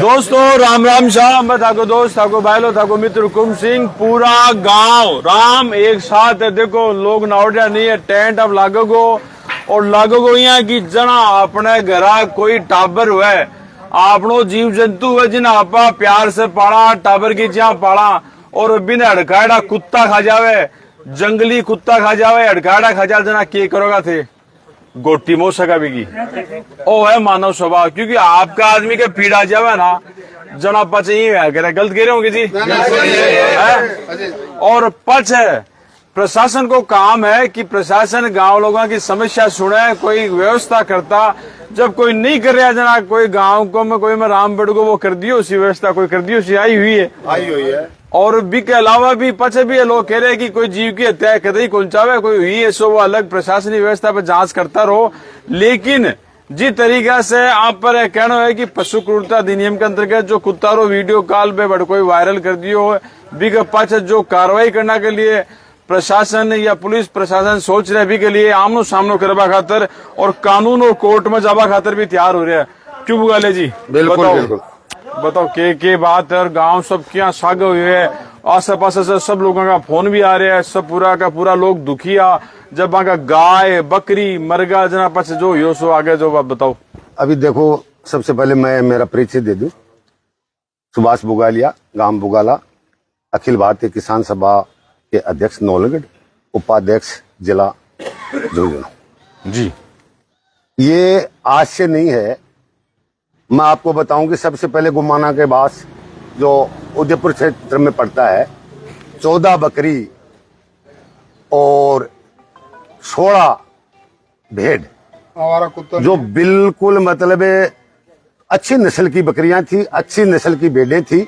दोस्तों राम राम शाह। मैं थाको दोस्त थाको भाईलो थाको मित्र हुकुम सिंह। पूरा गांव राम एक साथ है। देखो लोग नावड़िया नहीं है, टेंट अब लागोगो और लागोगो यहाँ की जना अपने घरा कोई टाबर हुए आपनो जीव जंतु हुए जिन्हें आपा प्यार से पाला, टाबर की जहाँ पाला और बिना हड़काड़ा कुत्ता खा जावे, जंगली कुत्ता खा जावे, हड़काड़ा खा जावे, जना के करोगा थे गोटी मो सका बिकी ओ है मानव स्वभाव। क्योंकि आपका आदमी के पीड़ा जावे ना जना पच ही है, गलत कह रहे होंगे जी है? और पच है प्रशासन को काम है कि प्रशासन गांव लोगों की समस्या सुने, कोई व्यवस्था करता। जब कोई नहीं कर रहा जना कोई गांव को में कोई में रामगढ़ को वो कर दियो उसी व्यवस्था कोई कर दियो उसी आई हुई है। और भी के अलावा भी पचे भी लोग कह रहे हैं कि कोई जीव की हत्या कतई कौन चाहे कोई हुई है सो वो अलग प्रशासनिक व्यवस्था पर जांच करता रहो। लेकिन जिस तरीका से आप पर कहना है कि पशु क्रूरता अधिनियम के अंतर्गत जो कुत्ता रो वीडियो कॉल पे बड़ कोई वायरल कर दियो हो भी के पाछे जो कार्रवाई करने के लिए प्रशासन या पुलिस प्रशासन सोच रहे भी के लिए आमनो सामनो करवा खातर और कानून और कोर्ट में जावा खातर भी तैयार हो रहा है। क्यों बुगाले जी? बिल्कुल बताओ के बात है। और गांव सब क्या सागे हुए है, आस पास से सब लोगों का फोन भी आ रहा है, सब पूरा का पूरा लोग दुखी आ जब वहां का गाय बकरी मरगा जना पास जो यो सो आगे जो बात बताओ। अभी देखो सबसे पहले मैं मेरा परिचय दे दूं। सुभाष बुगालिया, गांव बुगाला, अखिल भारतीय किसान सभा के अध्यक्ष नौलगढ़, उपाध्यक्ष जिला झुंझुनू जी। ये आज से नहीं है। मैं आपको बताऊं कि सबसे पहले गुमाना के पास जो उदयपुर क्षेत्र में पड़ता है 14 बकरी और 16 भेड़ जो बिल्कुल मतलब अच्छी नस्ल की बकरियां थी, अच्छी नस्ल की भेड़ें थी,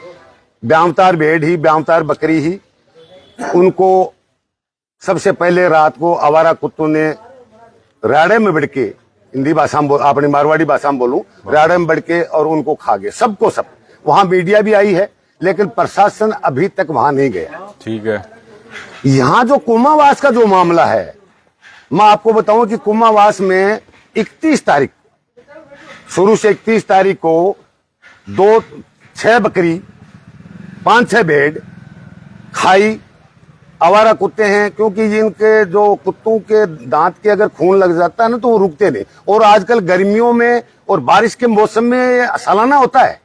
ब्यावतार भेड़ ही ब्यावतार बकरी ही। उनको सबसे पहले रात को आवारा कुत्तों ने राड़े में बढ़ के, हिंदी भाषा में अपनी मारवाड़ी भाषा में बोलूं, राड़े में बढ़ के और उनको खा गए सबको सब। वहां मीडिया भी आई है लेकिन प्रशासन अभी तक वहां नहीं गया। ठीक है। यहाँ जो कुमावास का जो मामला है, मैं आपको बताऊं कि कुमावास में 31 तारीख शुरू से 31 तारीख को 6 बकरी 5-6 भेड़ खाई। आवारा कुत्ते हैं क्योंकि इनके जो कुत्तों के दांत के अगर खून लग जाता है ना तो वो रुकते नहीं। और आजकल गर्मियों में और बारिश के मौसम में सालाना होता है,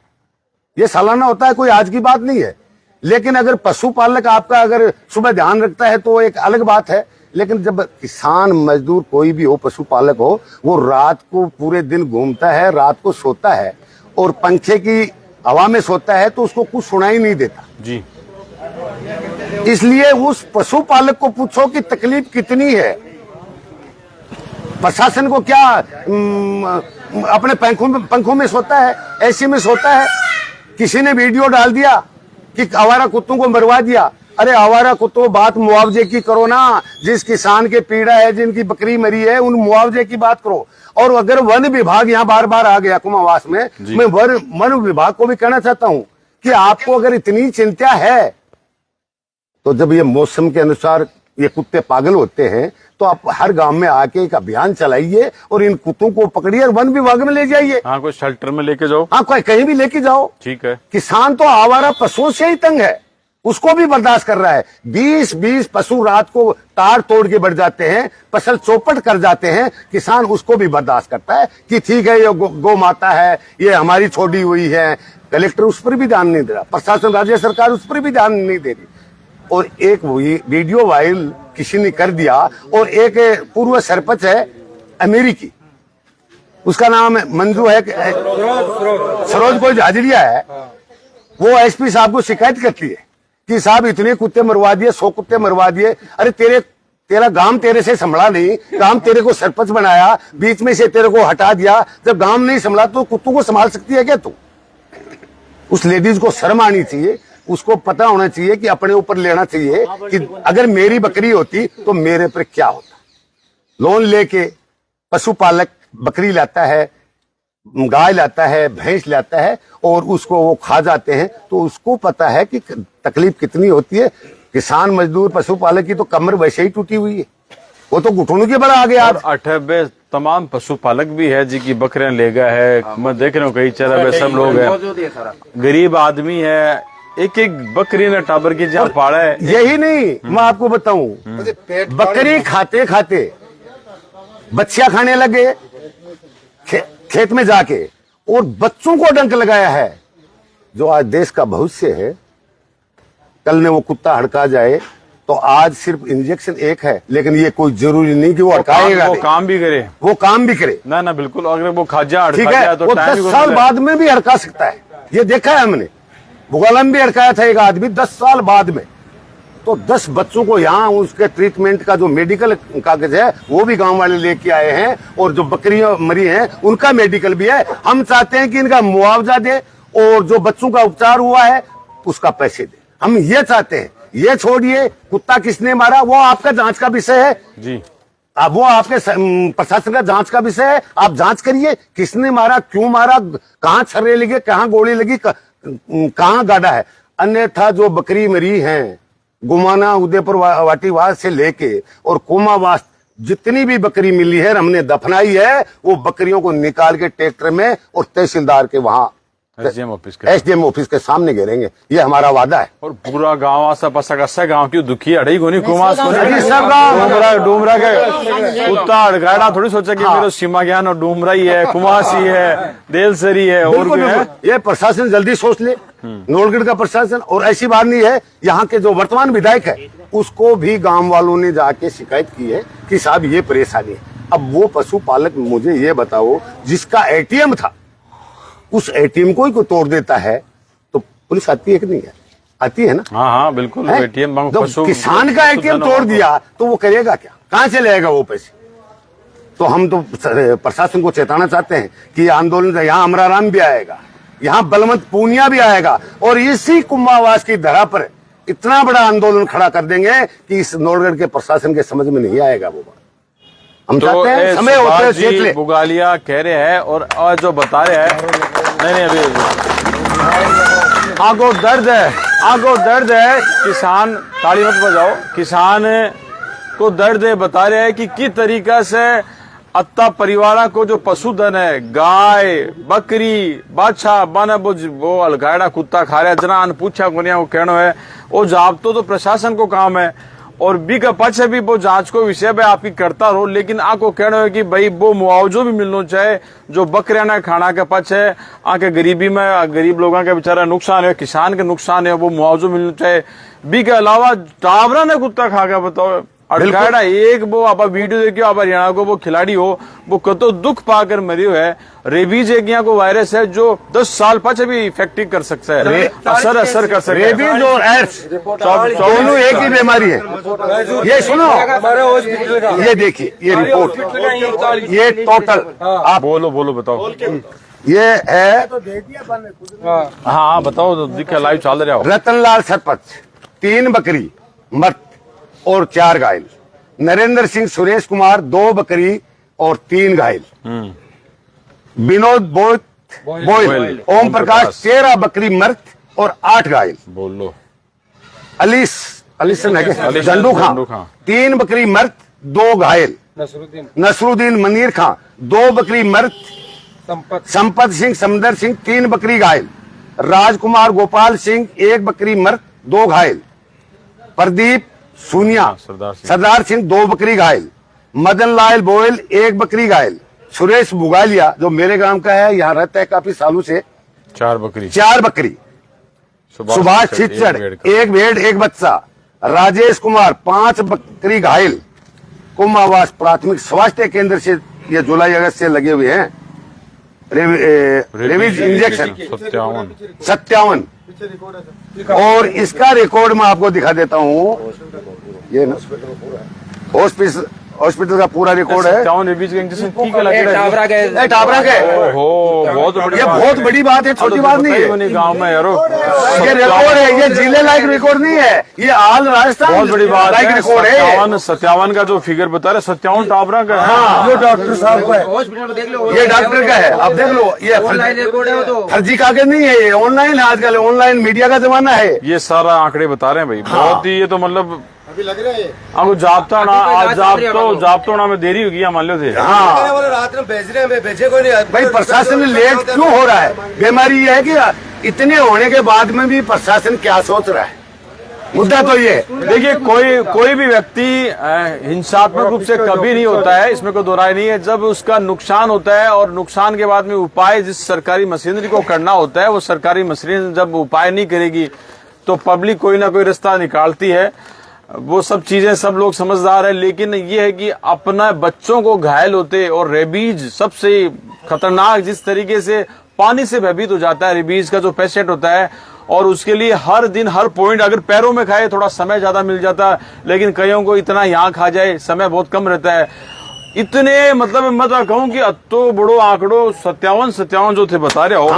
ये सालाना होता है, कोई आज की बात नहीं है। लेकिन अगर पशुपालक आपका अगर सुबह ध्यान रखता है तो एक अलग बात है। लेकिन जब किसान मजदूर कोई भी हो, पशुपालक हो, वो रात को पूरे दिन घूमता है, रात को सोता है और पंखे की हवा में सोता है तो उसको कुछ सुनाई नहीं देता जी। इसलिए उस पशुपालक को पूछो कि तकलीफ कितनी है। प्रशासन को क्या अपने पंखों में सोता है, एसी में सोता है। किसी ने वीडियो डाल दिया कि आवारा कुत्तों को मरवा दिया। अरे आवारा कुत्तों, बात मुआवजे की करो ना। जिस किसान के पीड़ा है, जिनकी बकरी मरी है, उन मुआवजे की बात करो। और अगर वन विभाग यहाँ बार बार आ गया कुमावास में, मैं वन विभाग को भी कहना चाहता हूँ कि आपको अगर इतनी चिंता है तो जब ये मौसम के अनुसार ये कुत्ते पागल होते हैं तो आप हर गांव में आके एक अभियान चलाइए और इन कुत्तों को पकड़िए और वन विभाग में ले जाइए। हाँ, कोई शेल्टर में लेके जाओ। हाँ, कोई कहीं भी लेके जाओ। ठीक है। किसान तो आवारा पशुओं से ही तंग है, उसको भी बर्दाश्त कर रहा है। 20-20 पशु रात को तार तोड़ के बढ़ जाते हैं, फसल चौपट कर जाते हैं, किसान उसको भी बर्दाश्त करता है कि ठीक है ये गौ माता है, ये हमारी छोड़ी हुई है। कलेक्टर उस पर भी ध्यान नहीं दे रहा, प्रशासन राज्य सरकार उस पर भी ध्यान नहीं दे रही। और एक वीडियो वायरल किसी ने कर दिया और एक पूर्व सरपंच है अमेरिकी, उसका नाम मंजू है, सरोज कोई हाजिरिया है, वो एसपी साहब को शिकायत करती है कि साहब इतने कुत्ते मरवा दिए, 100 कुत्ते मरवा दिए। अरे तेरा गांव तेरे से संभला नहीं, गांव तेरे को सरपंच बनाया, बीच में से तेरे को हटा दिया। जब गांव नहीं संभला तो कुत्तों को संभाल सकती है क्या तू? उस लेडीज को शर्म आनी चाहिए, उसको पता होना चाहिए कि अपने ऊपर लेना चाहिए कि अगर मेरी बकरी होती तो मेरे पर क्या होता। लोन लेके पशुपालक बकरी लाता है, गाय लाता है, भैंस लाता है और उसको वो खा जाते हैं तो उसको पता है कि तकलीफ कितनी होती है। किसान मजदूर पशुपालक की तो कमर वैसे ही टूटी हुई है, वो तो घुटनों के बल आ गया। तमाम पशुपालक भी है जी की बकरियां ले गया है। मैं देख रहा हूँ कई चरह सब लोग हैं, गरीब आदमी है, एक एक बकरी ने टाबर की जहाँ पाड़ा है। यही नहीं, मैं आपको बताऊं, बकरी खाते खाते बच्चियां खाने लगे खेत में जाके, और बच्चों को डंक लगाया है। जो आज देश का भविष्य है, कल ने वो कुत्ता हड़का जाए तो आज सिर्फ इंजेक्शन एक है, लेकिन ये कोई जरूरी नहीं कि वो हड़काएगा, वो काम भी करे, वो काम भी करे ना बिल्कुल। अगर वो खाजा ठीक है, तो वो 10 साल बाद में भी हड़का सकता है। ये देखा है हमने, भुगाला में भी हड़काया था एक आदमी 10 साल बाद में। तो 10 बच्चों को यहाँ उसके ट्रीटमेंट का जो मेडिकल कागज है वो भी गांव वाले लेके आए हैं, और जो बकरियां मरी हैं उनका मेडिकल भी है। हम चाहते हैं कि इनका मुआवजा दे, और जो बच्चों का उपचार हुआ है उसका पैसे दे। हम ये चाहते हैं। ये छोड़िए कुत्ता किसने मारा वो आपका जांच का विषय है जी, अब वो आपके प्रशासन का जांच का विषय है। आप जांच करिए किसने मारा, क्यों मारा, कहाँ छर्रे लगे, कहाँ गोली लगी, कहाँ गाड़ा है। अन्यथा जो बकरी मरी है गुमाना उदयपुर वाटीवास से लेके और कोमावास, जितनी भी बकरी मिली है हमने दफनाई है, वो बकरियों को निकाल के ट्रैक्टर में और तहसीलदार के वहां एसडीएम ऑफिस के सामने गिरेंगे। ये हमारा वादा है। और पूरा गांव आसा पासा का गांव की दुखी अड़ई को नहीं कुमास को सब डूमरा के कुत्ता अड़गाड़ा थोड़ी सोचा कि मेरा सीमा ज्ञान और डूमरा ही है, कुमासी है, देलसरी है, और भी है। ये प्रशासन जल्दी सोच ले, नौलगढ़ का प्रशासन। और ऐसी बात नहीं है, यहाँ के जो वर्तमान विधायक है उसको भी गांव वालों ने जाके शिकायत की है कि साहब ये परेशानी है। अब वो पशुपालक मुझे ये बताओ, जिसका एटीएम था उस एटीएम को ही कोई तोड़ देता है तो पुलिस आती है कि नहीं है? आती है ना। हाँ बिल्कुल। एटीएम किसान का एटीएम तोड़ दिया तो वो करेगा क्या, कहाँ से लाएगा वो पैसे? तो हम तो प्रशासन को चेताना चाहते हैं कि ये आंदोलन, यहाँ अमराराम भी आएगा, यहाँ बलवंत पूनिया भी आएगा, और इसी कुंभावास की धरा पर इतना बड़ा आंदोलन खड़ा कर देंगे कि इस नौलगढ़ के प्रशासन के समझ में नहीं आएगा वो बात। हम चाहते हैं समय होते हैं बुगालिया कह रहे हैं, और जो बता रहे हैं नहीं अभी आगो दर्द है, आगो दर्द है। किसान ताली मत बजाओ, किसान को दर्द है, बता रहे हैं कि किस तरीका से अत्ता परिवारा को जो पशुधन है, गाय, बकरी, बादशाह बना वो अलगाड़ा कुत्ता खा रहा है, जना अन पूछा को नहीं वो कहना है। वो जाबतो तो प्रशासन को काम है, और बी का पक्ष भी वो जांच को विषय पे आपकी करता रहो, लेकिन आपको कहना है कि भाई वो मुआवजो भी मिलना चाहे। जो बकरियां ना खाना के पक्ष है, आके गरीबी में गरीब लोगों के बेचारा नुकसान है, किसान के नुकसान है, वो मुआवजो मिलना चाहे। बी के अलावा टावरा ने कुत्ता खा के बताओ अड़काड़ा एक वो आप वीडियो देखियो, आप हरियाणा को वो खिलाड़ी हो वो कतो दुख पाकर मरियो है। रेबीज एक यहाँ को वायरस है जो 10 साल पच भी इफेक्टिव कर सकता है, असर कर सकता है। रेबीज और एड्स दोनों एक ही बीमारी है। ये सुनो, ये देखिए ये रिपोर्ट, ये टोटल आप बोलो बताओ। ये है हाँ बताओ, दिखा लाइव चल रहा हो। रतनलाल सरपंच 3 बकरी मर्द और 4 घायल। नरेंद्र सिंह सुरेश कुमार 2 बकरी और 3 घायल। विनोद बोयल ओम प्रकाश 13 बकरी मर्द और 8 घायल। बोलो। अलीसन है क्या? झंडू खां 3 बकरी मर्द 2 घायल। नसरुद्दीन मनीर खां 2 बकरी मर्द। संपत सिंह समदर सिंह 3 बकरी घायल। राजकुमार गोपाल सिंह 1 बकरी मर्द 2 घायल। प्रदीप सूनिया सरदार सिंह 2 बकरी घायल। मदन लाल बोयल 1 बकरी घायल। सुरेश बुगालिया जो मेरे गांव का है, यहाँ रहता है काफी सालों से, 4 बकरी। सुभाष छिच्चड़ 1 भेड़ 1 बच्चा। राजेश कुमार 5 बकरी घायल। कुंभावास प्राथमिक स्वास्थ्य केंद्र से ये जुलाई अगस्त से लगे हुए हैं रेबीज इंजेक्शन 57। और इसका रिकॉर्ड मैं आपको दिखा देता हूँ, ये ना हॉस्पिटल का पूरा रिकॉर्ड है। टाबरा के ये बहुत बड़ी बात है, छोटी बात नहीं है। गाँव में यारो ये रिकॉर्ड है, ये जिले लायक रिकॉर्ड नहीं है, ये आल राजस्थान बहुत बड़ी बात है। रिकॉर्ड है। 57 का जो फिगर बता रहे 57 टाबरा का। हाँ, ये डॉक्टर साहब का है, ये डॉक्टर का है। आप देख लो, ये फर्जी कागज नहीं है, ये ऑनलाइन है। आजकल ऑनलाइन मीडिया का जमाना है। ये सारा आंकड़े बता रहे हैं भाई, बहुत ही। ये तो मतलब अभी लग रहे हैं आपको जापता ना आज जापतो ना में देरी होगी मान लो थे। हाँ बोले रात में भेज रहे हैं, भेजे कोई नहीं। भाई प्रशासन लेट क्यों हो रहा है? बीमारी ये है कि इतने होने के बाद में भी प्रशासन क्या सोच रहा है? मुद्दा तो ये है। देखिए कोई भी व्यक्ति हिंसात्मक रूप से कभी नहीं होता है, इसमें कोई दो राय नहीं है। जब उसका नुकसान होता है और नुकसान के बाद में उपाय जिस सरकारी मशीनरी को करना होता है, वो सरकारी मशीनरी जब उपाय नहीं करेगी तो पब्लिक कोई ना कोई रास्ता निकालती है। वो सब चीजें सब लोग समझदार है, लेकिन ये है कि अपना बच्चों को घायल होते और रेबीज सबसे खतरनाक, जिस तरीके से पानी से भयभीत हो जाता है रेबीज का जो पेशेंट होता है, और उसके लिए हर दिन हर पॉइंट अगर पैरों में खाए थोड़ा समय ज्यादा मिल जाता, लेकिन कईयों को इतना यहाँ खा जाए समय बहुत कम रहता है। इतने मतलब मैं कहूँ कि तो बड़ो आंकड़ो 57 जो थे बता रहे हो,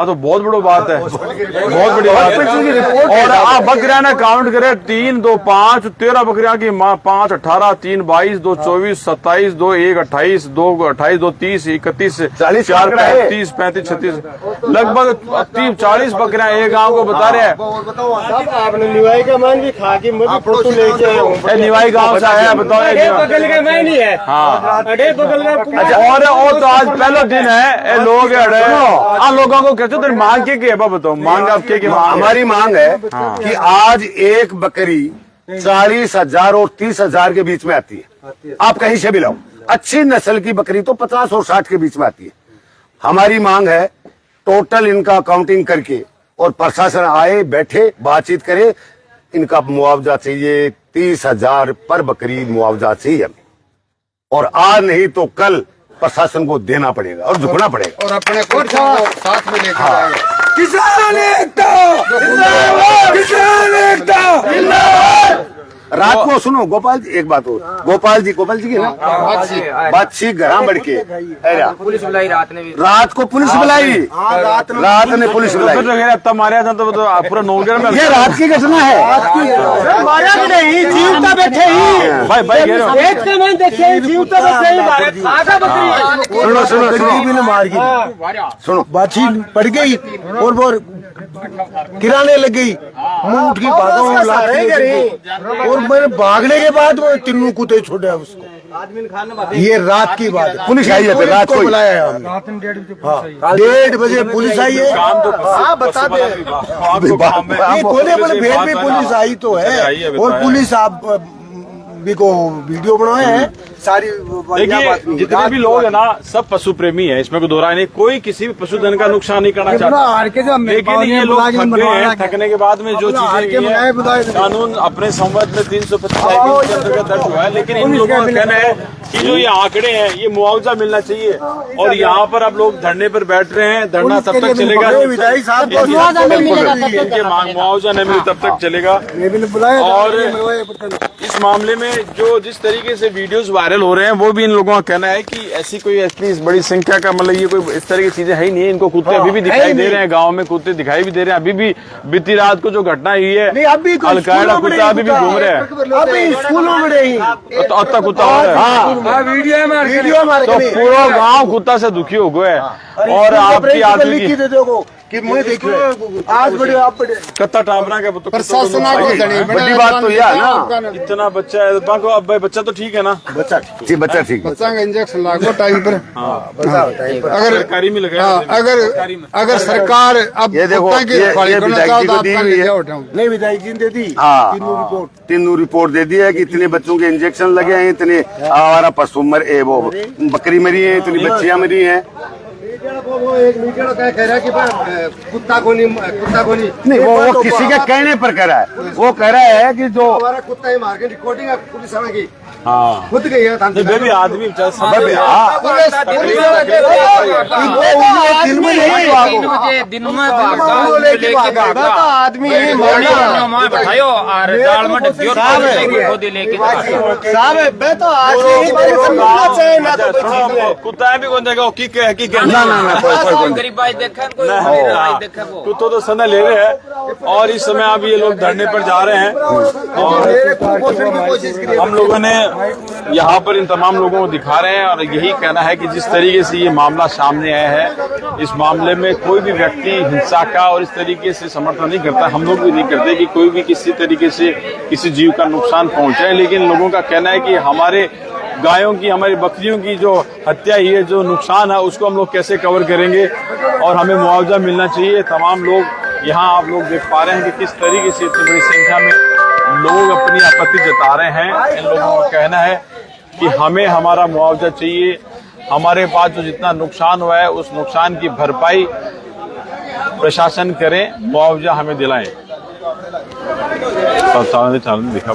तो बहुत बड़ो बात है, बहुत बड़ी बात है। और आप बकरिया ने काउंट करे 3, 2, 5, 13 बकरिया की माँ, 5, 18, 3, 22, 2, 24, 27, 2, 1, 28, 2, 28, 2, 30, 31, 4, 30, 35, 36, लगभग 40 बकरिया एक गाँव को बता रहे हैं। आपने निवाई का मान भी खा के मुझे फोटो लेके आया हूँ। निवाई गाँव से आया, बताओ। बगल का मैं नहीं है। हाँ, अरे बगल का। अच्छा, और तो आज पहला दिन है, ये लोग आप लोगों को कहते हो मांग के बताओ, मांग आप के हमारी मांग है कि आज एक बकरी 40,000 और 30,000 के बीच में आती है। आप कहीं से भी लाओ, अच्छी नस्ल की बकरी तो 50 और 60 के बीच में आती है। हमारी मांग है टोटल इनका अकाउंटिंग करके और प्रशासन आए, बैठे, बातचीत करे। इनका मुआवजा चाहिए 30,000 पर बकरी मुआवजा चाहिए हमें, और आज नहीं तो कल प्रशासन को देना पड़ेगा और झुकना पड़ेगा। और अपने को साथ में लेकर आएंगे। किसान एकता, किसान एकता। रात को सुनो गोपाल जी, एक बात हो, गोपाल जी की ना बातचीत घर बढ़ के पुलिस बुलाई रात को पुलिस बुलाई, रात ने पुलिस बुलाई, तब मारा था तो पूरा नौकर में। ये रात की घटना है। मारा नहीं, जीवता बैठे ही भाई एक के मन देखे जीवता बैठे ही मारे, खागा बकरी। सुनो सुनो सुनो, मार गई, सुनो बाछी पड़ गई और वो गिराने लग गई। मुंह उठ की भागा और मैंने भागने के बाद वो तीनों कुत्ते छोड़े उसको। ये रात की बात है। पुलिस आई है, रात को बुलाया है हमने। हाँ, 1:30 बजे पुलिस आई है। हाँ, बता दे, ये कोने पर भेड़ में पुलिस आई तो है, और पुलिस आप भी को वीडियो बनाए हैं सारी। देखिए जितने भी लोग है ना, सब पशु प्रेमी है, इसमें कोई दो राय नहीं। कोई किसी भी पशुधन का नुकसान नहीं करना चाहता, लेकिन ये लोग थक गए हैं। थकने के बाद में जो चीजें कानून अपने संवत में 325 के अंतर्गत दर्ज हुआ है, लेकिन इन लोगों का कहना है कि जो ये आंकड़े हैं ये मुआवजा मिलना चाहिए। और यहाँ पर अब लोग धरने पर बैठ रहे हैं, धरना तब तक चलेगा, मुआवजा नहीं मिले तब तक चलेगा। और इस मामले में जो जिस तरीके से वीडियोस वायरल हो रहे हैं, वो भी इन लोगों का कहना है कि ऐसी कोई इतनी बड़ी संख्या का मतलब ये कोई इस तरह की चीजें है ही नहीं है। इनको कुत्ते अभी भी दिखाई दे रहे हैं, गांव में कुत्ते दिखाई भी दे रहे हैं। अभी भी बीती रात को जो घटना हुई है, अलकायदा कुत्ता अभी भी घूम रहे हैं, अभी स्कूलों में रही अत्ता कुत्ता हो रहा है। वीडियो मार तो पूरा गांव कुत्ता से दुखी हो गए हैं। और आपकी आदमी की कि मैं देखो आज बड़े आप बड़े कत्ता टापना के बड़ी बात तो यह है ना, इतना बच्चा है। अब भाई बच्चा तो ठीक है ना, बच्चा ठीक है। बच्चा का इंजेक्शन लागो टाइम पर। अगर सरकारी में लगाया, अगर सरकार अब ये देखो, ये विधायक जी को दी हुई है। नहीं विधायक जी ने दे दी। हाँ, तीनों रिपोर्ट दे दी है कि इतने बच्चों के इंजेक्शन लगे हैं, इतने हमारा पशु वो बकरी मरी है, इतनी बच्चियां मरी हैं। वो एक मीडिया कह रहा है कि कुत्ता को नहीं, वो किसी के कहने पर कह रहा है। वो कह रहा है कि जो हमारा कुत्ता ही मार के रिकॉर्डिंग पुलिस की हाँ खुद गई है। बेबी आदमी दिन में आदमी कुत्ता भी कौन देगा ना कुत्तो तो सना ले रहे हैं, और इस समय अब ये लोग धरने पर जा रहे हैं और हम लोगों ने यहाँ पर इन तमाम लोगों को दिखा रहे हैं और यही कहना है कि जिस तरीके से ये मामला सामने आया है, इस मामले में कोई भी व्यक्ति हिंसा का और इस तरीके से समर्थन नहीं करता। हम लोग भी नहीं करते कि कोई भी किसी तरीके से किसी जीव का नुकसान पहुंचाए, लेकिन लोगों का कहना है कि हमारे गायों की, हमारी बकरियों की जो हत्या ही है, जो नुकसान है, उसको हम लोग कैसे कवर करेंगे और हमें मुआवजा मिलना चाहिए। तमाम लोग यहाँ आप लोग देख पा रहे हैं कि किस तरीके से इतनी बड़ी संख्या में लोग अपनी आपत्ति जता रहे हैं। इन लोगों का कहना है कि हमें हमारा मुआवजा चाहिए, हमारे पास जो जितना नुकसान हुआ है उस नुकसान की भरपाई प्रशासन करें, मुआवजा हमें दिलाएं। दिखा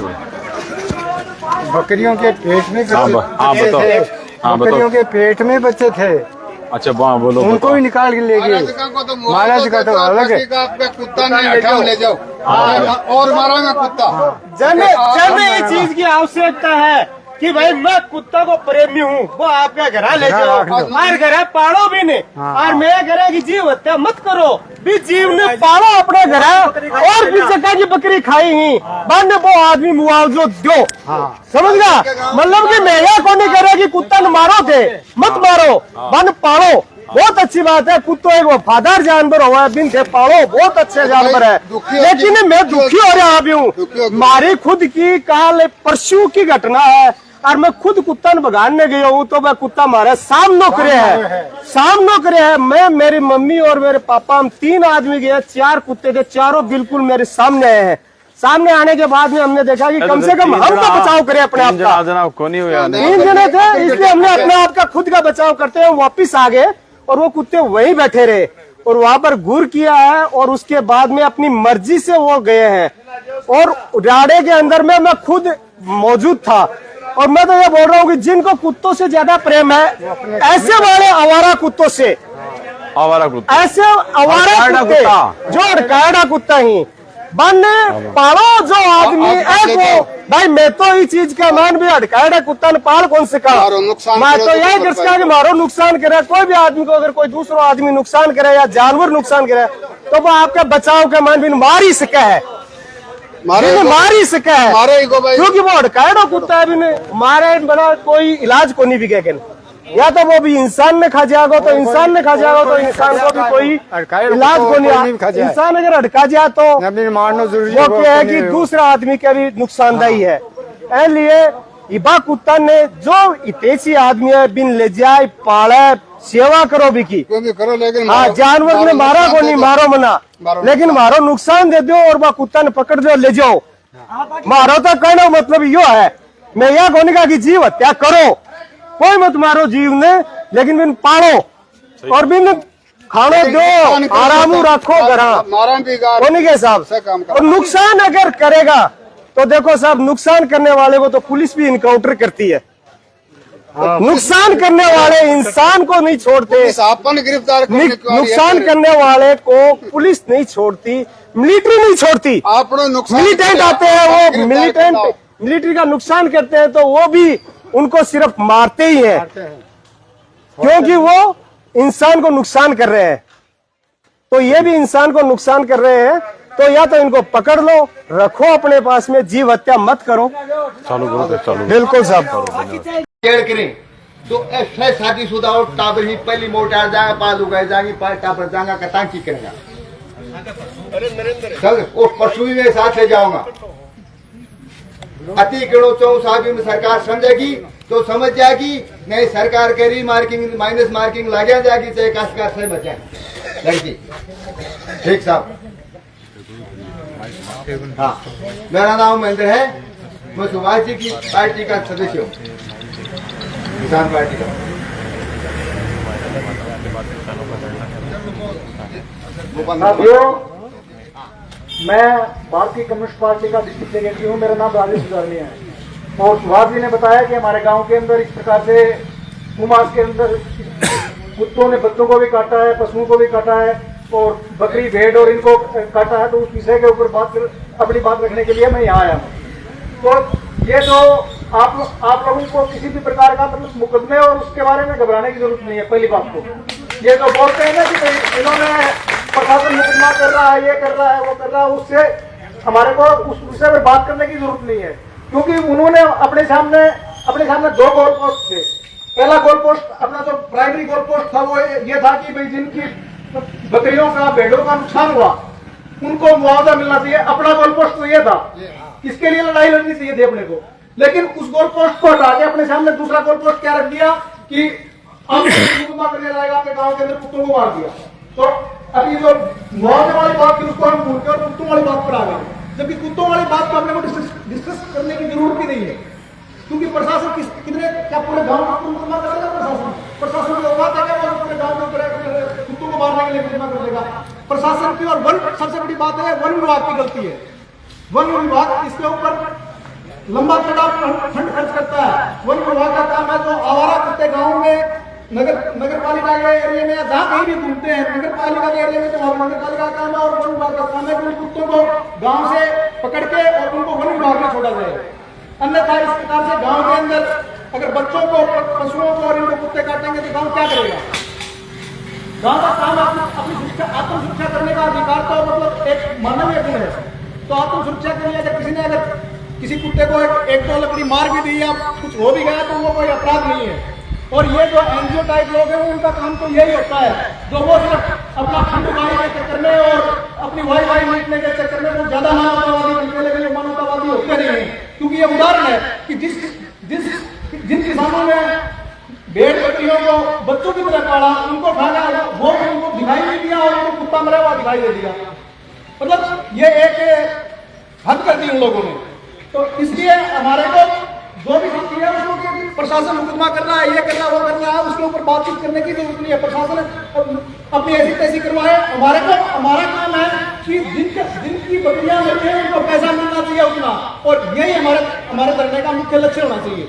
बकरियों के पेट में हाँ बताओ। हाँ बकरियों के पेट में बच्चे थे। अच्छा बोलो। उनको भी निकाल के ले गए। महाराज का तो अलग है। कुत्ता नहीं हटाओ ले जाओ और मारेगा कुत्ता। जन ये चीज की आवश्यकता है कि भाई मैं कुत्ता को प्रेमी हूँ, वो आपका घर ले जाओ और घर पाड़ो भी नहीं। और मैं घर की जीव हत्या मत करो, भी जीव ने पाड़ो अपने घर और भी जगह की बकरी खाई ही बंद वो आदमी मुआवजो दो। समझ गया? मतलब कि मैं यह को नहीं करे कि कुत्ता न मारो थे, मत मारो, बंद पाड़ो। बहुत अच्छी बात है, कुत्तो एक वफादार जानवर हुआ है, बिन थे पाड़ो, बहुत अच्छे जानवर है। लेकिन मैं दुखी हो रहा अभी हूँ। हमारी खुद की काल परसों की घटना है और मैं खुद कुत्ता भगाने गया हूँ तो मैं कुत्ता मारा सामने करे है। मैं, मेरी मम्मी और मेरे पापा, हम 3 आदमी गए, 4 कुत्ते थे, चारों बिल्कुल मेरे सामने आए हैं। सामने आने के बाद में हमने देखा कि कम से कम हम तो बचाव करें अपने आप का। 3 जने थे, इसलिए हमने अपने आप का खुद का बचाव करते हुए वापिस आ गए और वो कुत्ते वहीं बैठे रहे और वहां पर घूर किया है और उसके बाद में अपनी मर्जी से वो गए हैं। और राड़े के अंदर में मैं खुद मौजूद था और मैं तो ये बोल रहा हूँ कि जिनको कुत्तों से ज्यादा प्रेम है, ऐसे वाले आवारा कुत्तों से, ऐसे आवारा कुत्ते जो अड़कायड़ा कुत्ता ही बनने पालो जो आदमी है। भाई मैं तो ये चीज का मान भी अड़कायड़ा कुत्ता ने पाल कौन से कहा, मैं तो यही कर सका कि मारो नुकसान करे। कोई भी आदमी को अगर कोई दूसरा आदमी नुकसान करे या जानवर नुकसान करे तो वो आपका बचाव का मान भी मार ही सका है, मार ही सका है, क्योंकि वो अड़कायड़ा कुत्ता है। मारे बना कोई इलाज को नहीं बिके, या तो वो भी इंसान ने खा जाएगा तो इंसान ने खा जाएगा, तो इंसान को भी कोई इलाज को नहीं। इंसान अगर अटका जाए तो मारना जरूरी वो क्या है कि दूसरा आदमी का भी नुकसानदायी है। इसलिए इबा कुत्ता ने जो इतेची आदमी है बिन ले जाए पाले सेवा करो भी की करो, लेकिन हाँ जानवर ने मारा को नहीं, मारो मना, लेकिन मारो नुकसान दे दो और वह कुत्ता ने पकड़ दो ले जाओ। मारो तो कहना मतलब यो है, मैं यह कहने का कि जीव हत्या करो, कोई मत मारो जीव ने, लेकिन बिन पालो और बिन खाने दो, आराम रखो घर के साहब। और नुकसान अगर करेगा तो देखो साहब, नुकसान करने वाले को तो पुलिस भी इनकाउंटर करती है। नुकसान करने वाले इंसान को नहीं छोड़ते, गिरफ्तार नुकसान करने वाले को पुलिस नहीं छोड़ती, मिलिट्री नहीं छोड़ती। मिलिटेंट आते हैं, वो मिलिट्री का नुकसान करते हैं तो वो भी उनको सिर्फ मारते ही हैं, क्योंकि वो इंसान को नुकसान कर रहे हैं। तो ये भी इंसान को नुकसान कर रहे हैं, तो या तो इनको पकड़ लो, रखो अपने पास में, जीव हत्या मत करो। चालू बिल्कुल साहब करें तो ऐसे शादीशुदा और टाबर ही पहली मोटार जाएगा, पाल उगाए जाएंगे, पाल टाबर जाएगा, कतांग की करेगा। चल वो पशु भी मेरे साथ ले जाऊंगा। अति किलो 4 में सरकार समझेगी तो समझ जाएगी, नहीं सरकार करी मार्किंग माइनस मार्किंग लगे जाएगी, चाहे काश्तकार से बचाए लड़की। ठीक साहब, हाँ मेरा नाम महेंद्र है, मैं सुभाष जी की पार्टी का सदस्य हूँ, किसान पार्टी का। मैं भारतीय कम्युनिस्ट पार्टी का डिस्ट्रिक्ट सेक्रेटरी हूँ, मेरा नाम राजेश सुधारनिया है। और सुभाष जी ने बताया कि हमारे गांव के अंदर इस प्रकार से कुमास के अंदर कुत्तों ने बच्चों को भी काटा है, पशुओं को भी काटा है और बकरी भेड़ और इनको काटा है। तो उस विषय के ऊपर अपनी बात रखने के लिए मैं यहाँ आया हूँ। तो ये तो आप लोगों को किसी भी प्रकार का मतलब मुकदमे और उसके बारे में घबराने की जरूरत नहीं है। पहली बात तो ये तो बोलते हैं ना कि इन्होंने प्रशासन मुकदमा कर रहा है, ये कर रहा है, वो कर रहा है, उससे हमारे को उस विषय में बात करने की जरूरत नहीं है, क्योंकि उन्होंने अपने सामने दो गोल पोस्ट थे। पहला गोल पोस्ट अपना जो प्राइमरी गोल पोस्ट था वो ये था कि भाई जिनकी बकरियों का, भेड़ों का नुकसान हुआ उनको मुआवजा मिलना चाहिए। अपना गोल पोस्ट तो ये था, इसके लिए लड़ाई लड़नी चाहिए थी अपने को, लेकिन उस गोल पोस्ट को हटा के अपने सामने दूसरा गोल पोस्ट क्या रख दिया कि अब मुकदमा करने जाएगा, अपने गांव के अंदर कुत्तों को मार दिया। तो अभी जो मुआवजे वाली बात थी उसको हम भूल के और कुत्तों वाली बात पर आ गए, जबकि कुत्तों वाली बात को अपने को डिस्कस करने की जरूरत भी नहीं है, क्योंकि प्रशासन कितने क्या पूरे गांव का मुकदमा करेगा? प्रशासन की औकात है क्या पूरे गांव के ऊपर कुत्तों को मारने के लिए मुकदमा कर देगा? प्रशासन की और वन सबसे बड़ी बात है, वन विभाग की गलती है। वन विभाग इसके ऊपर लंबा चौड़ा फंड खर्च करता है। वन विभाग का काम है जो आवारा कुत्ते गांव में नगर पालिका के एरिया में जहाँ कहीं भी घूमते हैं, नगर पालिका के एरिया में तो नगर पालिका का काम है और वन विभाग का काम है कि उन कुत्तों को गांव से पकड़ के और उनको वन विभाग में छोड़ा जाए। अन्यथा इस प्रकार से गांव के अंदर अगर बच्चों को, पशुओं को और इनको कुत्ते काटेंगे तो गांव क्या करेगा? गांव का काम अपनी सुरक्षा, आत्म सुरक्षा करने का अधिकार तो मतलब एक मानवीय गुण है। तो आत्म सुरक्षा के लिए अगर किसी ने किसी कुत्ते को एक दो लकड़ी मार भी दी या कुछ हो भी गया तो वो कोई अपराध नहीं है। और ये जो एनजीओ टाइप लोग हैं उनका काम तो यही होता है, जो वो सिर्फ अपना फंड उगाने के चक्कर में और अपनी वाई लूटने के चक्कर में वो ज्यादा मानवतावादी बनने लगे, मानवतावादी होते नहीं है। क्योंकि ये उदाहरण है कि जिन किसानों ने भेड़ बकरियों को बच्चों की तरह पाला, उनको खाना वो उनको दिखाई नहीं दिया और उनको कुत्ता मरा हुआ दिखाई दे दिया। मतलब ये एक हद कर दी उन लोगों ने। तो इसलिए हमारे को जो भी स्थिति है उसको प्रशासन मुकदमा कर रहा है, ये कर रहा है, वो कर रहा है, उसके ऊपर बातचीत करने की जरूरत नहीं है। प्रशासन अपनी ऐसी तैसी करवाए। हमारा काम है कि जिनकी बकरियां मरती हैं उनको पैसा मिलना चाहिए उतना, और यही हमारे धरने का मुख्य लक्ष्य होना चाहिए।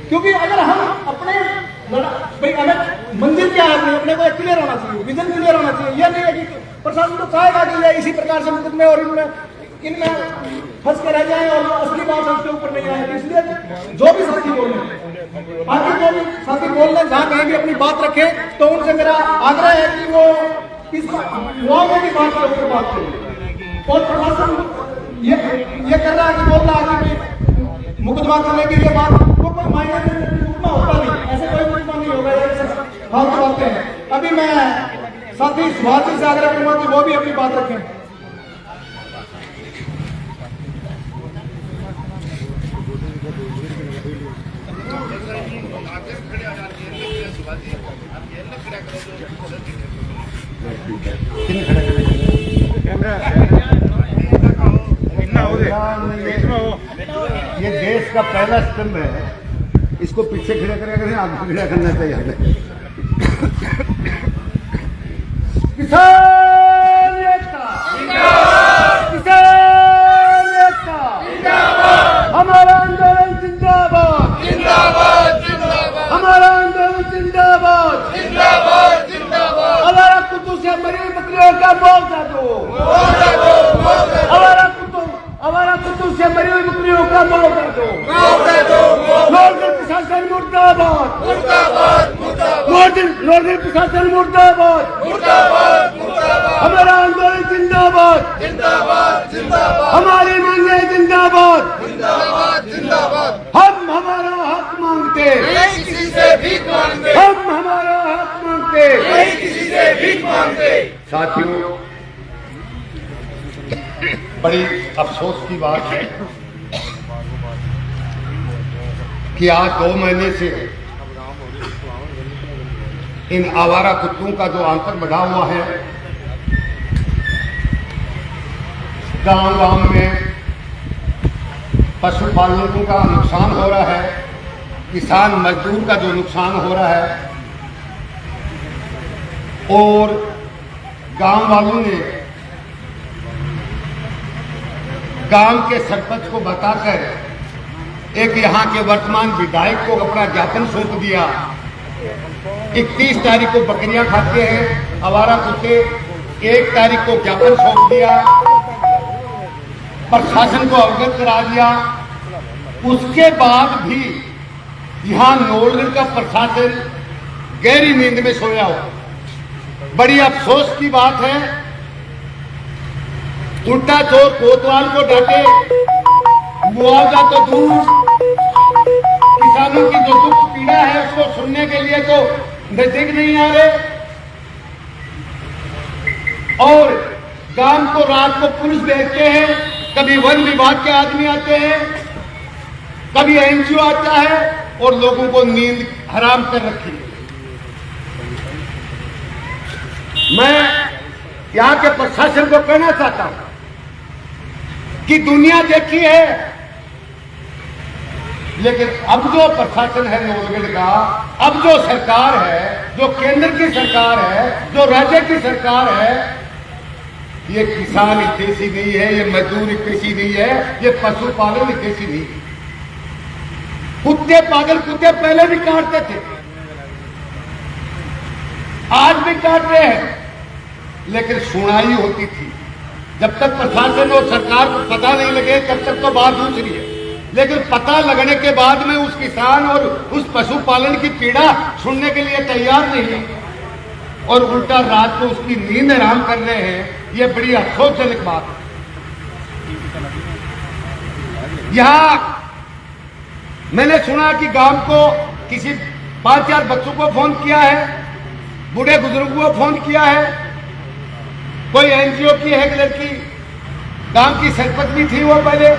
क्योंकि अगर हम अपने भाई हमें मंजिल क्या है, अपने को क्लियर होना चाहिए, विजन क्लियर होना चाहिए। यह नहीं है कि प्रशासन तो चाहेगा कि इसी प्रकार से मुकदमे और इनमें फंस के रह जाए और असली बात उसके ऊपर नहीं आएगी। इसलिए जो भी साथी बोल रहे हैं, बाकी जो भी साथी बोल रहे हैं, जहाँ कहीं भी अपनी बात रखें, तो उनसे मेरा आग्रह है कि वो इस मुआवजे की बात के ऊपर बात करें। और प्रशासन ये कर रहा है कि बोल रहा है कि मुकदमा करने के लिए बात वो कोई मायने मुकदमा होता नहीं, ऐसे कोई मुकदमा नहीं होगा, फालतू बातें हैं। अभी मैं साथी सुभाष जी से आग्रह करूंगा कि वो भी अपनी बात रखें। ये देश का पहला स्तंभ है, इसको पीछे खड़ा करें, आगे खड़ा करना चाहिए हमें। किसान एकता, किसान एकता, हमारा आंदोलन जिंदाबाद, जिंदाबाद, जिंदाबाद, हमारा आंदोलन जिंदाबाद, जिंदाबाद, जिंदाबाद, हमारा कुत्तों से मरी बकरियों का मुआवजा दो, हमारा कुत्तों से मरी हुई बकरियों का मुआवजा दो, नॉर्दर्न प्रशासन मुर्दाबाद, मुर्दाबाद, नॉर्दर्न प्रशासन मुर्दाबाद, मुर्दाबाद, हमारा आंदोलन जिंदाबाद, जिंदाबाद, जिंदाबाद, हमारी मांगे जिंदाबाद, जिंदाबाद, जिंदाबाद, हम हमारा हक मांगते, नहीं किसी से भीख मांगते, हम हमारा हक मांगते, नहीं किसी से भीख मांगते। साथियों, बड़ी अफसोस की बात है कि आज 2 महीने से इन आवारा कुत्तों का जो आतंक बढ़ा हुआ है, गांव में पशुपालकों का नुकसान हो रहा है, किसान मजदूर का जो नुकसान हो रहा है, और गांव वालों ने गांव के सरपंच को बताकर एक यहाँ के वर्तमान विधायक को अपना ज्ञापन सौंप दिया। 31 तारीख को बकरियां खाते हैं आवारा कुत्ते, 1 तारीख को ज्ञापन सौंप दिया, प्रशासन को अवगत करा दिया। उसके बाद भी यहाँ नौलगढ़ का प्रशासन गहरी नींद में सोया हो। बड़ी अफसोस की बात है, उल्टा चोर कोतवाल को डांटे, मुआवजा तो दूर, किसानों की जो दुख पीड़ा है उसको सुनने के लिए तो नजदीक नहीं आ रहे, और गांव को रात को पुलिस भेजते हैं, कभी वन विभाग के आदमी आते हैं, कभी एनजीओ आता है और लोगों को नींद हराम कर रखी है। मैं यहां के प्रशासन को कहना चाहता हूं कि दुनिया देखी है, लेकिन अब जो प्रशासन है नौलगढ़ का, अब जो सरकार है, जो केंद्र की सरकार है, जो राज्य की सरकार है, ये किसान हितैषी नहीं है, ये मजदूर हितैषी नहीं है, ये पशुपालन हितैषी नहीं है। कुत्ते पागल कुत्ते पहले भी काटते थे, आज भी काट रहे हैं, लेकिन सुनाई होती थी। जब तक प्रशासन और सरकार को पता नहीं लगे तब तक तो बात दूसरी है, लेकिन पता लगने के बाद में उस किसान और उस पशुपालन की पीड़ा सुनने के लिए तैयार नहीं और उल्टा रात को उसकी नींद हराम कर रहे हैं, ये बड़ी अफसोसजनक बात है। यहां मैंने सुना कि गांव को किसी 5-4 बच्चों को फोन किया है, बूढ़े बुजुर्गों को फोन किया है, कोई एनजीओ की है लड़की, गांव की सरपंच भी थी वो पहले,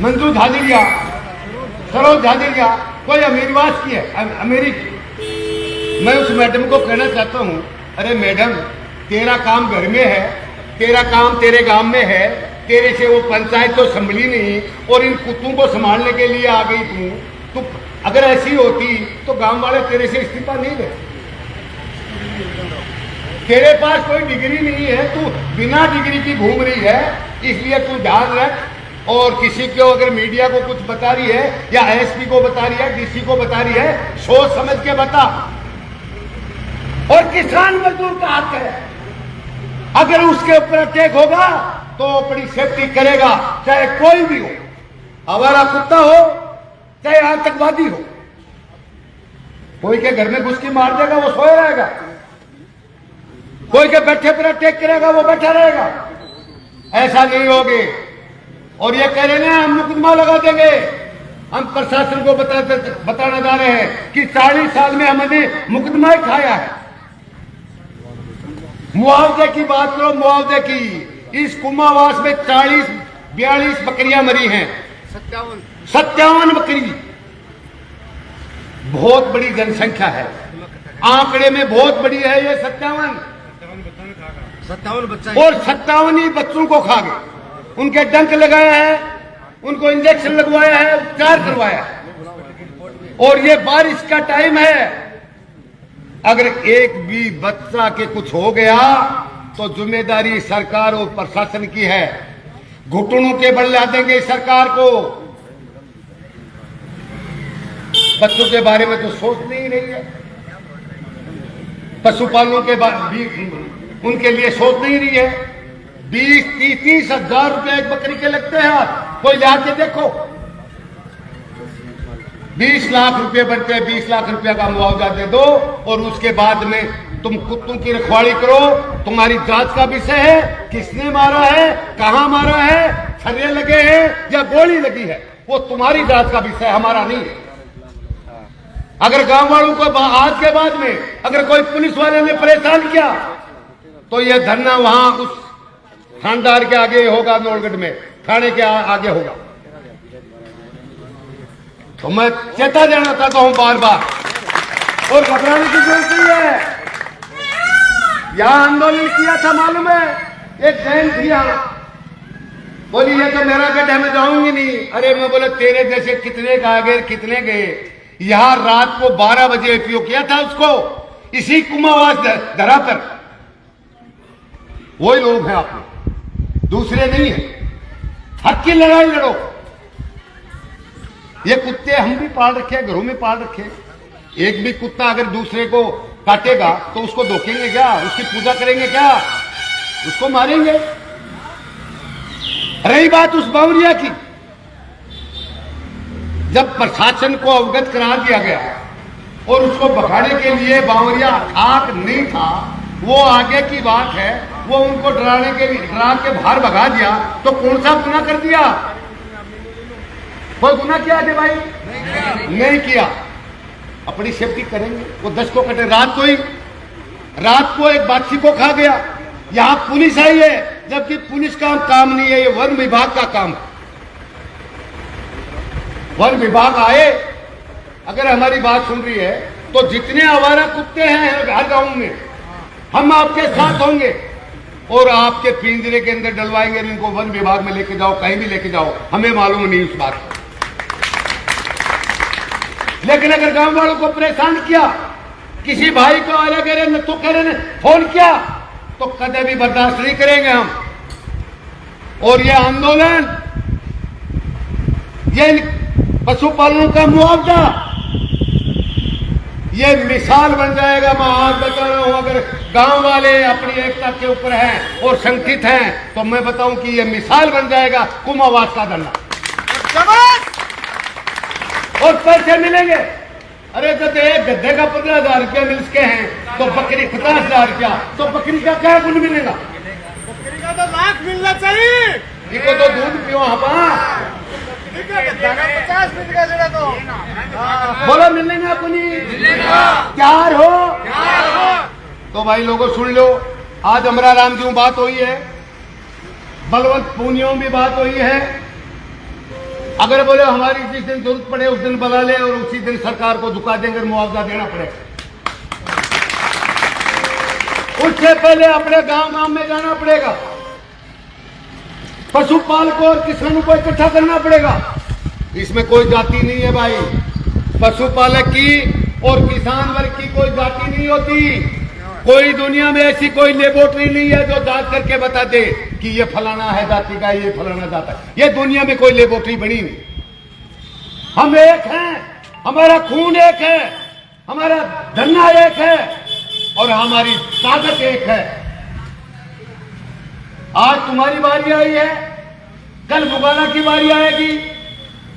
मंजू झाझड़िया, सरोज झाझड़िया, कोई अमीरवास की है, अमीरी की। मैं उस मैडम को कहना चाहता हूं, अरे मैडम, तेरा काम घर में है, तेरा काम तेरे गांव में है, तेरे से वो पंचायत तो संभली नहीं और इन कुत्तों को संभालने के लिए आ गई तू अगर ऐसी होती तो गांव वाले तेरे से इस्तीफा नहीं देते। तेरे पास कोई डिग्री नहीं है, तू बिना डिग्री की घूम रही है, इसलिए तू ध्यान रख। और किसी को अगर मीडिया को कुछ बता रही है या एसपी को बता रही है, डीसी को बता रही है, सोच समझ के बता। और किसान मजदूर का हक है, अगर उसके ऊपर अटैक होगा तो अपनी सेफ्टी करेगा, चाहे कोई भी हो, आवारा कुत्ता हो चाहे आतंकवादी हो। कोई के घर में घुस के मार देगा वो सोया रहेगा, कोई के बैठे पर अटैक करेगा वो बैठा रहेगा, ऐसा नहीं होगे। और ये कह रहे हैं हम मुकदमा लगा देंगे, हम प्रशासन को बताना जा रहे हैं कि 40 साल में हमने मुकदमा ही खाया है। मुआवजे की बात करो, मुआवजे की, इस कुमावास में 42 बकरियां मरी हैं, 57 बकरी, बहुत बड़ी जनसंख्या है, आंकड़े में बहुत बड़ी है ये 57 बच्चा, और 57 ही बच्चों को खा गए, उनके डंक लगाया है, उनको इंजेक्शन लगवाया है, उपचार करवाया है। और ये बारिश का टाइम है, अगर एक भी बच्चा के कुछ हो गया तो जिम्मेदारी सरकार और प्रशासन की है, घुटनों के बल ला देंगे सरकार को। बच्चों के बारे में तो सोच नहीं रही है, पशुपालनों के भी उनके लिए सोच नहीं रही है। 20-30 हजार रुपए एक बकरी के लगते हैं, कोई जाके देखो, 20 लाख रुपए बनते हैं, 20 लाख रुपए का मुआवजा दे दो और उसके बाद में तुम कुत्तों की रखवाली करो। तुम्हारी जांच का विषय है, किसने मारा है, कहां मारा है, छर्रे लगे हैं या गोली लगी है, वो तुम्हारी जांच का विषय, हमारा नहीं है। अगर गांव वालों को आज के बाद में अगर कोई पुलिस वाले ने परेशान किया तो यह धरना वहां उस थानेदार के आगे होगा, नौलगढ़ में थाने के आगे होगा। तो मैं चेता देना चाहता हूं बार बार, और घबराने की जरूरत नहीं है। यहां आंदोलन किया था मालूम है, एक बहन थी यहां, बोली ये तो मेरा बेटा, मैं जाऊंगी नहीं। अरे मैं बोला तेरे जैसे कितने आ गए, कितने गए। यहां रात को 12 बजे उपयोग किया था उसको, इसी कुमावास धरा पर। वही लोग हैं आप लोग, दूसरे नहीं है। हक की लड़ाई लड़ो। ये कुत्ते हम भी पाल रखे, घरों में पाल रखे। एक भी कुत्ता अगर दूसरे को काटेगा तो उसको धोखेंगे क्या, उसकी पूजा करेंगे क्या, उसको मारेंगे। रही बात उस बावरिया की, जब प्रशासन को अवगत करा दिया गया और उसको भगाने के लिए बावरिया खाक नहीं था, वो आगे की बात है। वो उनको डरा के बाहर भगा दिया तो कौन सा गुनाह कर दिया? कोई गुनाह किया है भाई? नहीं किया। अपनी सेफ्टी करेंगे। वो 10 को कटे, रात को एक बाछी को खा गया। यहां पुलिस आई है, जबकि पुलिस का काम नहीं है, ये वन विभाग का काम है। वन विभाग आए, अगर हमारी बात सुन रही है तो जितने आवारा कुत्ते हैं हर गांव में, हम आपके साथ होंगे और आपके पिंजरे के अंदर डलवाएंगे। इनको वन विभाग में लेके जाओ, कहीं भी लेके जाओ, हमें मालूम नहीं उस बात को। लेकिन अगर गांव वालों को परेशान किया, किसी भाई को अलग न तो कह रहे फोन किया, तो कदे भी बर्दाश्त नहीं करेंगे हम। और ये आंदोलन, ये पशुपालनों का मुआवजा, ये मिसाल बन जाएगा। मैं आज बता रहा हूं, अगर गांव वाले अपनी एकता के ऊपर हैं और संगठित हैं, तो मैं बताऊं कि ये मिसाल बन जाएगा कुमावास का धरना। और पैसे मिलेंगे। अरे जब एक गद्दे का 15,000 रुपया मिलते हैं तो बकरी 50,000 रुपया, तो बकरी का क्या गुण मिलेगा? बकरी का तो लाख मिलना चाहिए। इनको तो दूध पियो हाँ। 50 मिल गया तो बोलो मिलेगा अपनी? तैयार हो? तो भाई लोगों सुन लो, आज अमरा राम जी बात हुई है, बलवंत पूनियों भी बात हुई है। अगर बोले हमारी जिस दिन जरूरत पड़े उस दिन बुला ले और उसी दिन सरकार को झुका देंगे, मुआवजा देना पड़ेगा। उससे पहले अपने गांव में जाना पड़ेगा, पशुपालकों और किसानों को इकट्ठा करना पड़ेगा। इसमें कोई जाति नहीं है भाई, पशुपालक की और किसान वर्ग की कोई जाति नहीं होती। कोई दुनिया में ऐसी कोई लेबोरेटरी नहीं है जो जांच करके बता दे कि ये फलाना है जाति का, ये फलाना जाता है। ये दुनिया में कोई लेबोरेटरी बनी नहीं। हम एक हैं, हमारा खून एक है, हमारा धन्ना एक है और हमारी ताकत एक है। आज तुम्हारी बारी आई है, कल बुगाना की बारी आएगी,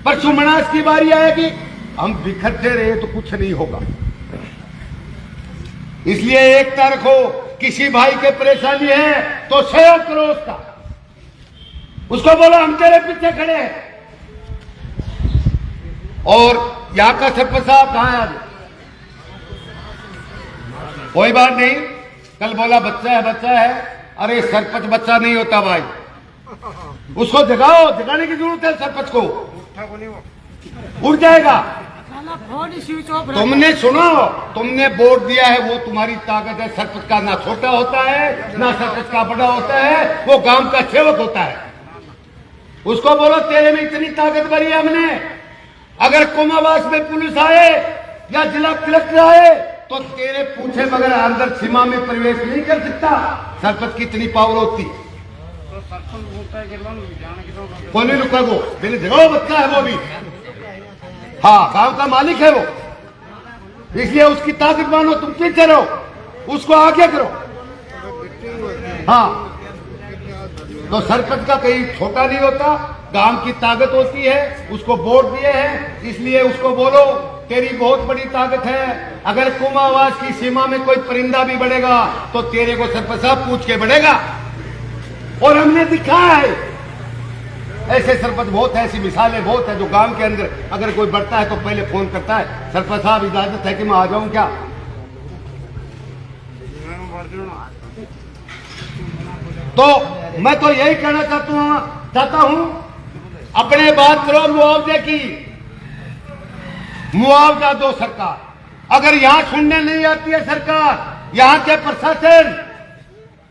परसों मनास की बारी आएगी। हम बिखरते रहे तो कुछ नहीं होगा। इसलिए एकता रखो। किसी भाई के परेशानी है तो सहयोग करो उसका, उसको बोलो हम तेरे पीछे खड़े हैं। और यहां का सरपंच साहब कहां है आज? कोई बात नहीं, कल बोला बच्चा है। अरे सरपंच बच्चा नहीं होता भाई, उसको जगाओ, जगाने की जरूरत है। सरपंच को उठ जाएगा। तुमने सुनो, तुमने वोट दिया है, वो तुम्हारी ताकत है। सरपंच का ना छोटा होता है ना सरपंच का बड़ा होता है, वो गांव का सेवक होता है। उसको बोलो तेरे में इतनी ताकत भरी है हमने। अगर कुमावास में पुलिस आए या जिला कलेक्टर आए तो तेरे पूछे बगैर अंदर सीमा में प्रवेश नहीं कर सकता। सरपंच की इतनी पावर होती। कोई नहीं रुका, वो मेरी जगह बच्चा है वो भी, हाँ गांव का मालिक है वो, इसलिए उसकी ताकत मानो। तुम पीछे रहो, उसको आगे करो। हाँ, तो सरपंच का कहीं छोटा नहीं होता, गांव की ताकत होती है। उसको वोट दिए हैं, इसलिए उसको बोलो तेरी बहुत बड़ी ताकत है। अगर कुमावास की सीमा में कोई परिंदा भी बढ़ेगा तो तेरे को सरपंच साहब पूछ के बढ़ेगा। और हमने दिखाया है, ऐसे सरपंच बहुत है, ऐसी मिसालें बहुत है जो गांव के अंदर अगर कोई बढ़ता है तो पहले फोन करता है, सरपंच साहब इजाजत है कि मैं आ जाऊं क्या? तो मैं तो यही कहना चाहता हूं, अपने बात करो मुआवजे की, मुआवजा दो सरकार। अगर यहां सुनने नहीं आती है सरकार, यहां के प्रशासन,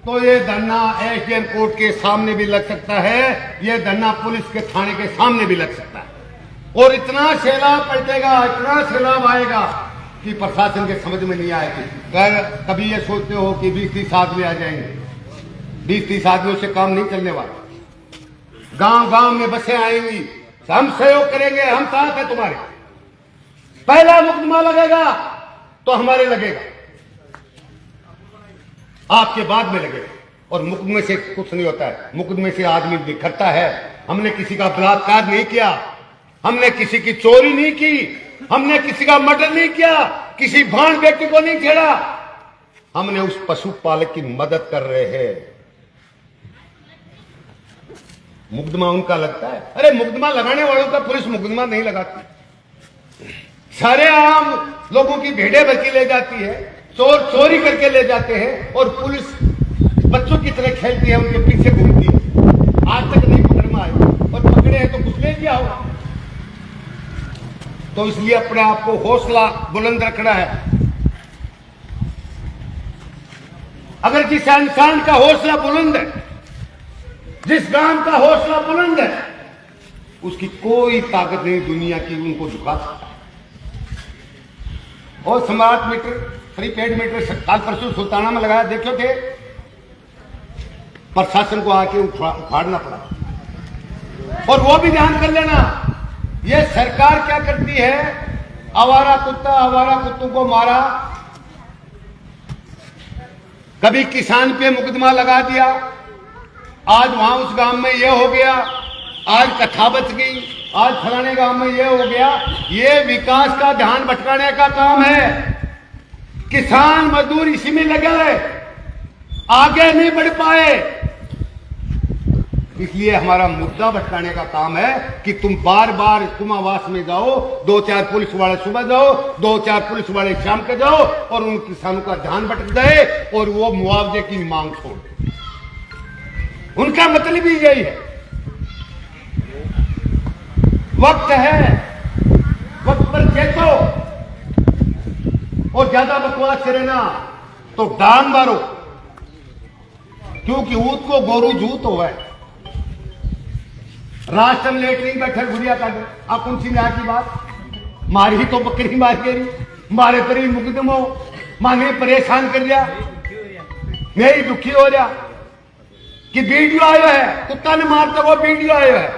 तो ये धरना एसडीएम कोर्ट के सामने भी लग सकता है, ये धरना पुलिस के थाने के सामने भी लग सकता है। और इतना सैलाब पलटेगा, इतना सैलाब आएगा कि प्रशासन के समझ में नहीं आएगी। अगर कभी ये सोचते हो कि 20-30 आदमी आ जाएंगे, 20-30 आदमियों से काम नहीं चलने वाला। गांव गांव में बसें आएंगी, हम सहयोग करेंगे, हम साथ हैं तुम्हारे। पहला मुकदमा लगेगा तो हमारे लगेगा, आपके बाद में लगेगा। और मुकदमे से कुछ नहीं होता है, मुकदमे से आदमी बिखरता है। हमने किसी का बलात्कार नहीं किया, हमने किसी की चोरी नहीं की, हमने किसी का मर्डर नहीं किया, किसी भाण व्यक्ति को नहीं छेड़ा, हमने उस पशुपालक की मदद कर रहे हैं। मुकदमा उनका लगता है, अरे मुकदमा लगाने वालों का पुलिस मुकदमा नहीं लगाती। सारे आम लोगों की भेड़े भर के ले जाती है, चोर चोरी करके ले जाते हैं और पुलिस बच्चों की तरह खेलती है, उनके पीछे घूमती है। आज तक नहीं पकड़ में आए, और पकड़े हैं तो कुछ ले दिया होगा। तो इसलिए अपने आप को हौसला बुलंद रखना है। अगर जिस इंसान का हौसला बुलंद है, जिस गांव का हौसला बुलंद है, उसकी कोई ताकत नहीं दुनिया की उनको झुका सकता। और स्मार्ट मीटर, प्रीपेड मीटर काल परसों सुल्ताना में लगाया, देखो कि प्रशासन को आके उखाड़ना पड़ा। और वो भी ध्यान कर लेना, ये सरकार क्या करती है, आवारा कुत्तों को मारा, कभी किसान पे मुकदमा लगा दिया, आज वहां उस गांव में ये हो गया, आज कथा बच गई, आज फलाने गांव में ये हो गया। ये विकास का ध्यान भटकाने का काम है। किसान मजदूर इसी में लगे रहे, आगे नहीं बढ़ पाए। इसलिए हमारा मुद्दा भटकाने का काम है कि तुम बार बार कुमावास में जाओ, 2-4 पुलिस वाले सुबह जाओ, 2-4 पुलिस वाले शाम के जाओ, और उन किसानों का ध्यान भटक जाए और वो मुआवजे की मांग छोड़ दे। उनका मतलब ही यही है। वक्त है, वक्त पर चेतो, और ज्यादा बकवास करे ना तो डांग मारो, क्योंकि ऊत को गोरू जूत हो है। राष्ट्र लेटरिंग बैठे गुड़िया का आप कौन सी न्याय की बात, मारी तो बकरी मार गई, मारे पर मुकदमो माने परेशान कर दिया, मैं ही दुखी हो रहा कि वीडियो आयो है, कुत्ता ने मारते वो वीडियो आयो है।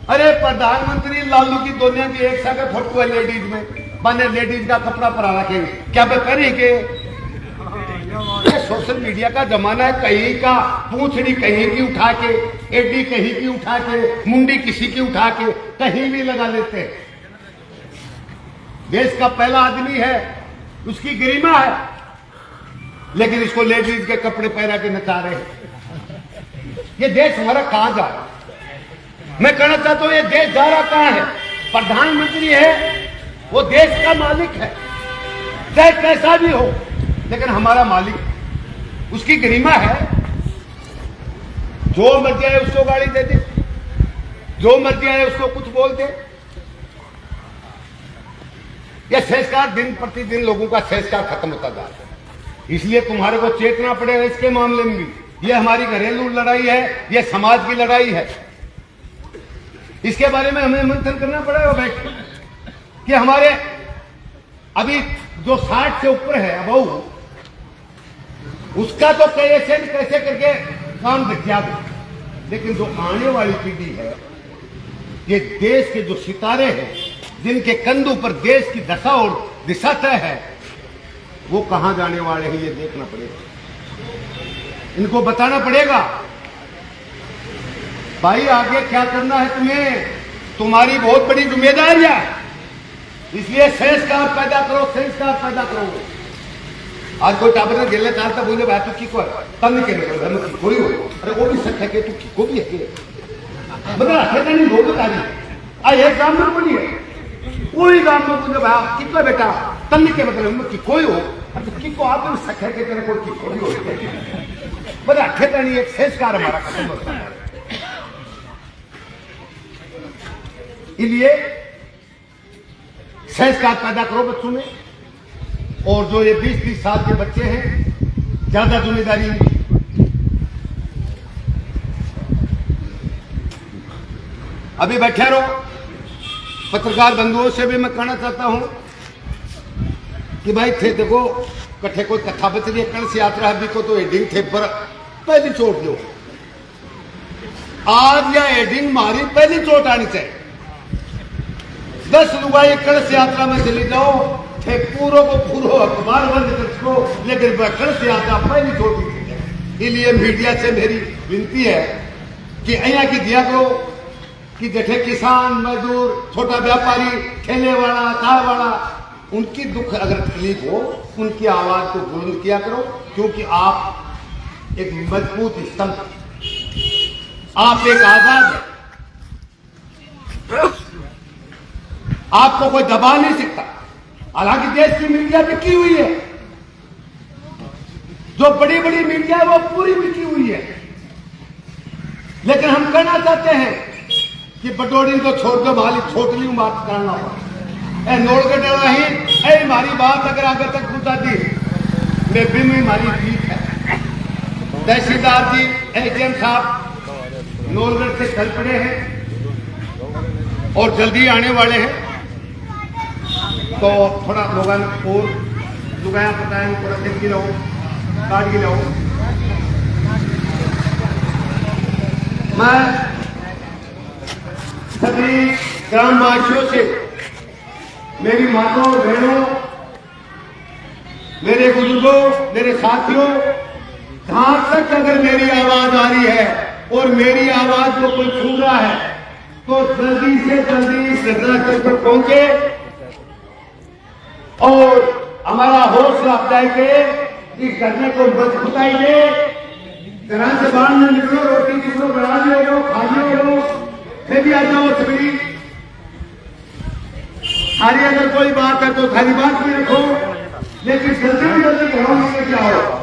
अरे प्रधानमंत्री लालू की दुनिया की एक साथ फोटो है लेडीज में, मैंने लेडीज का कपड़ा परा रखेंगे, क्या बेहतर के सोशल मीडिया का जमाना है। कहीं का पूंछड़ी कहीं की उठा के, एडी कहीं की उठा के, मुंडी किसी की उठा के कहीं भी लगा लेते हैं। देश का पहला आदमी है, उसकी गरिमा है, लेकिन इसको लेडीज के कपड़े पहना के नचा रहे हैं। ये देश हमारा कहां जा रहा है? मैं कहना चाहता हूं ये देश जा रहा कहां है? प्रधानमंत्री है, वो देश का मालिक है, चाहे कैसा भी हो, लेकिन हमारा मालिक, उसकी गरिमा है। जो मर्जी आए उसको गाड़ी दे दे, जो मर्जी आए उसको कुछ बोल दे। यह संस्कार दिन प्रतिदिन लोगों का संस्कार खत्म होता जा रहा है। इसलिए तुम्हारे को चेतना पड़ेगा इसके मामले में भी। यह हमारी घरेलू लड़ाई है, यह समाज की लड़ाई है। इसके बारे में हमें मंथन करना पड़ेगा बैठ कि हमारे अभी जो 60 से ऊपर है अब उसका तो कैसे करके काम दिखा दो, लेकिन जो आने वाली पीढ़ी है, ये देश के जो सितारे हैं, जिनके कंधों पर देश की दशा और दिशा तय है, वो कहां जाने वाले हैं ये देखना पड़ेगा, इनको बताना पड़ेगा। भाई आगे क्या करना है तुम्हें, तुम्हारी बहुत बड़ी जिम्मेदारी है। इसलिए संस्कार पैदा करो, संस्कार पैदा करो। आज कोई टाबर ने गेले चालता बोले भाई तू की को तन के घर में कोई हो, अरे वो भी सच है कि तू की को भी है, मतलब अकेला नहीं दो तारी आ ये काम में बोली है, कोई काम में बोले भाई कितना बेटा तन के मतलब की कोई हो, अरे की को आप भी सच है कि तेरे को की कोई हो, मतलब अकेला नहीं, एक संस्कार हमारा खत्म होता है। इसलिए संस्कार पैदा करो बच्चों में, और जो ये 20-30 साल के बच्चे हैं, ज्यादा जिम्मेदारी अभी बैठे रहो। पत्रकार बंधुओं से भी मैं कहना चाहता हूं कि भाई थे देखो कट्ठे कोई कथा बच रही है, कलश यात्रा अभी को तो हेडिंग थे पर पहली चोट लो, आज या हेडिंग मारी पहली चोट आनी चाहिए। 10 लुगाई कलश यात्रा में चली जाओ, थे पूरो को पूरो अखबार बंद कर सको, लेकिन कलश यात्रा पहली चोट थी। इसलिए मीडिया से मेरी विनती है कि अहिया की दिया करो कि जठे किसान मजदूर छोटा व्यापारी ठेले वाला चाय वाला उनकी दुख अगर तकलीफ हो, उनकी आवाज को बुलंद किया करो, क्योंकि आप एक मजबूत स्तंभ, आप एक आजाद है, आपको कोई दबा नहीं सकता। हालांकि देश की मीडिया बिकी हुई है, जो बड़ी बड़ी मीडिया है वो पूरी बिकी हुई है, लेकिन हम कहना चाहते हैं कि बटोरी तो छोड़ दो, मालिक छोटली बात करना पड़ा ए नोड़ के डरा ही ए हमारी बात अगर आगे तक पहुंचा दी मैं भी हमारी जीत है। तहसीलदार जी एसडीएम साहब नौलगढ़ से चल पड़े हैं और जल्दी आने वाले हैं, तो थोड़ा लोगों और लुगाया बताएं, थोड़ा दिन की रहो, काट की रहो। मैं सभी ग्रामवासियों से, मेरी माताओं बहनों, मेरे बुजुर्गों, मेरे साथियों, जहां तक अगर मेरी आवाज आ रही है और मेरी आवाज को कोई सुन रहा है तो जल्दी से जल्दी इस घटनास्थल पर पहुंचे और हमारा हौसला अफजाई करे, इस घटना को मजबूताई दे। घर से बाहर न निकलो, रोटी किसको बना लो, खा लो, फिर भी आ जाओ सभी। थारी अगर कोई बात है तो थारी बात भी रखो, लेकिन जल्दी में जल्दी घरों में क्या हो।